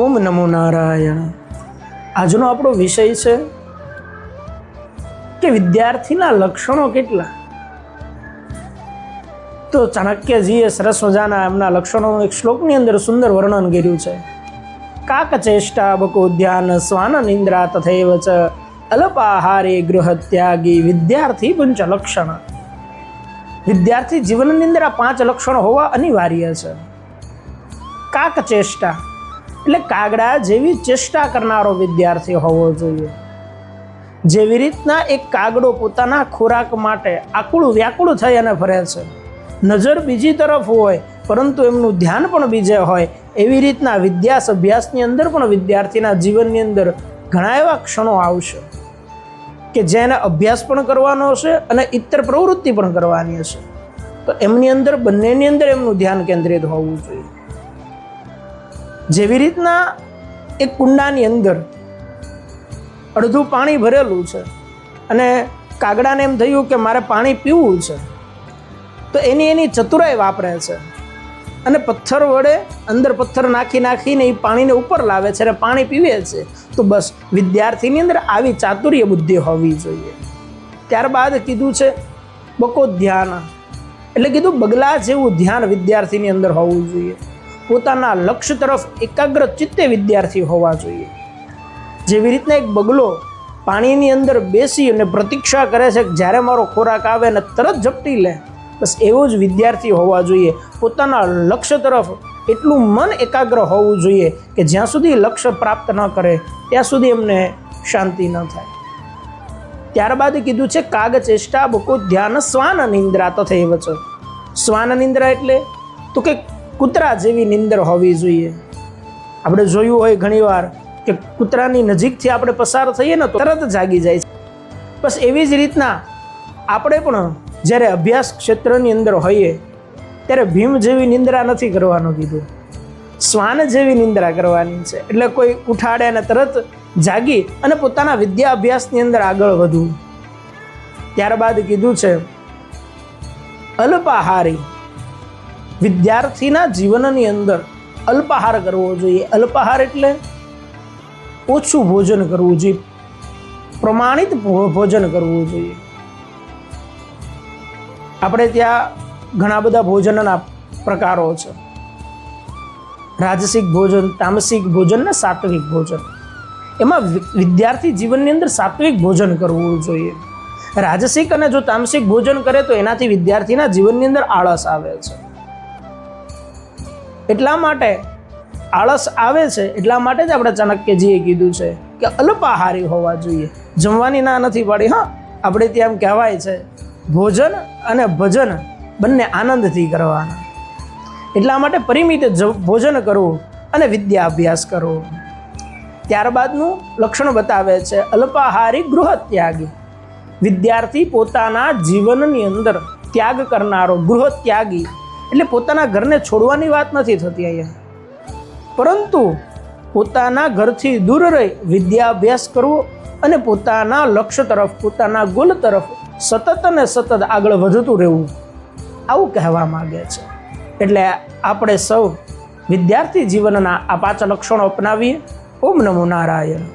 ઓમ નમો નારાયણ। આજનો આપણો વિષય છે કે વિદ્યાર્થીના લક્ષણો કેટલા। તો ચાણક્યજીએ સરસ મજાના એમના લક્ષણોનું એક શ્લોકની અંદર સુંદર વર્ણન કર્યું છે। કાકચેષ્ટા બકોદ્યાન શ્વાન નિંદ્રા તથૈવ ચ અલ્પાહારે ગૃહત્યાગી વિદ્યાર્થી પંચ લક્ષણ। વિદ્યાર્થી જીવનની અંદર આ 5 લક્ષણો હોવા અનિવાર્ય છે। કાકચેષ્ટા એટલે કાગડા જેવી ચેષ્ટા કરનારો વિદ્યાર્થી હોવો જોઈએ। જેવી રીતના એક કાગડો પોતાના ખોરાક માટે આકુળ વ્યાકુળ થઈ અને ફરે છે, નજર બીજી તરફ હોય પરંતુ એમનું ધ્યાન પણ બીજે હોય, એવી રીતના અભ્યાસની અંદર પણ વિદ્યાર્થીના જીવનની અંદર ઘણા એવા ક્ષણો આવશે કે જેને અભ્યાસ પણ કરવાનો હશે અને ઇતર પ્રવૃત્તિ પણ કરવાની હશે, તો એમની અંદર બંનેની અંદર એમનું ધ્યાન કેન્દ્રિત હોવું જોઈએ। જેવી રીતના એક કુંડાની અંદર અડધું પાણી ભરેલું છે અને કાગડાને એમ થયું કે મારે પાણી પીવું છે, તો એની ચતુરાઈ વાપરે છે અને પથ્થર વડે અંદર પથ્થર નાખીને એ પાણીને ઉપર લાવે છે અને પાણી પીવે છે। તો બસ વિદ્યાર્થીની અંદર આવી ચાતુર્ય બુદ્ધિ હોવી જોઈએ। ત્યારબાદ કીધું છે બકો ધ્યાન, એટલે કીધું બગલા જેવું ધ્યાન વિદ્યાર્થીની અંદર હોવું જોઈએ। પોતાના લક્ષ્ય તરફ એકાગ્ર ચિત્તે વિદ્યાર્થી હોવા જોઈએ। જેવી રીતના એક બગલો પાણીની અંદર બેસી અને પ્રતીક્ષા કરે છે કે જ્યારે મારો ખોરાક આવે અને તરત ઝપટી લે, બસ એવો જ વિદ્યાર્થી હોવા જોઈએ। પોતાના લક્ષ્ય તરફ એટલું મન એકાગ્ર હોવું જોઈએ કે જ્યાં સુધી લક્ષ્ય પ્રાપ્ત ન કરે ત્યાં સુધી એમને શાંતિ ન થાય। ત્યારબાદ કીધું છે કાગ ચેષ્ટા બકો ધ્યાન શ્વાન નિંદ્રા તથૈવ ચ। શ્વાન નિંદ્રા એટલે તો કે કૂતરા જેવી નિંદર હોવી જોઈએ। આપણે જોયું હોય ઘણીવાર કે કૂતરાની નજીકથી આપણે પસાર થઈએ ને તો તરત જાગી જાય છે, બસ એવી જ રીતના આપણે પણ જ્યારે અભ્યાસ ક્ષેત્રની અંદર હોઈએ ત્યારે ભીમ જેવી નિંદ્રા નથી કરવાનું કીધું, શ્વાન જેવી નિંદ્રા કરવાની છે। એટલે કોઈ ઉઠાડે અને તરત જાગી અને પોતાના વિદ્યા અભ્યાસની અંદર આગળ વધવું। ત્યારબાદ કીધું છે અલ્પાહારી, વિદ્યાર્થીના જીવનની અંદર અલ્પાહાર કરવો જોઈએ। અલ્પાહાર એટલે ઓછું ભોજન કરવું જોઈએ, પ્રમાણિત ભોજન કરવું જોઈએ। આપણે ત્યાં ઘણા બધા ભોજનના પ્રકારો છે, રાજસિક ભોજન, તામસિક ભોજન ને સાત્વિક ભોજન। એમાં વિદ્યાર્થી જીવનની અંદર સાત્વિક ભોજન કરવું જોઈએ। રાજસિક અને જો તામસિક ભોજન કરે તો એનાથી વિદ્યાર્થીના જીવનની અંદર આળસ આવે છે। એટલા માટે આળસ આવે છે, એટલા માટે જ આપણે ચાણક્યજીએ કીધું છે કે અલ્પાહારી હોવા જોઈએ। જમવાની ના નથી પાડી, હા, આપણે ત્યાં કહેવાય છે ભોજન અને ભજન બંને આનંદથી કરવાના, એટલા માટે પરિમિત ભોજન કરવું અને વિદ્યા અભ્યાસ કરવો। ત્યારબાદનું લક્ષણ બતાવે છે અલ્પાહારી ગૃહત્યાગી, વિદ્યાર્થી પોતાના જીવનની અંદર ત્યાગ કરનારો, ગૃહત્યાગી એટલે પોતાના ઘરને છોડવાની વાત નથી થતી અહીંયા, પરંતુ પોતાના ઘરથી દૂર રહી વિદ્યા અભ્યાસ કરવો અને પોતાના લક્ષ્ય તરફ, પોતાના ગોલ તરફ સતત અને સતત આગળ વધતું રહેવું, આવું કહેવા માંગે છે। એટલે આપણે સૌ વિદ્યાર્થી જીવનના આ 5 લક્ષણો અપનાવીએ। ઓમ નમો નારાયણ।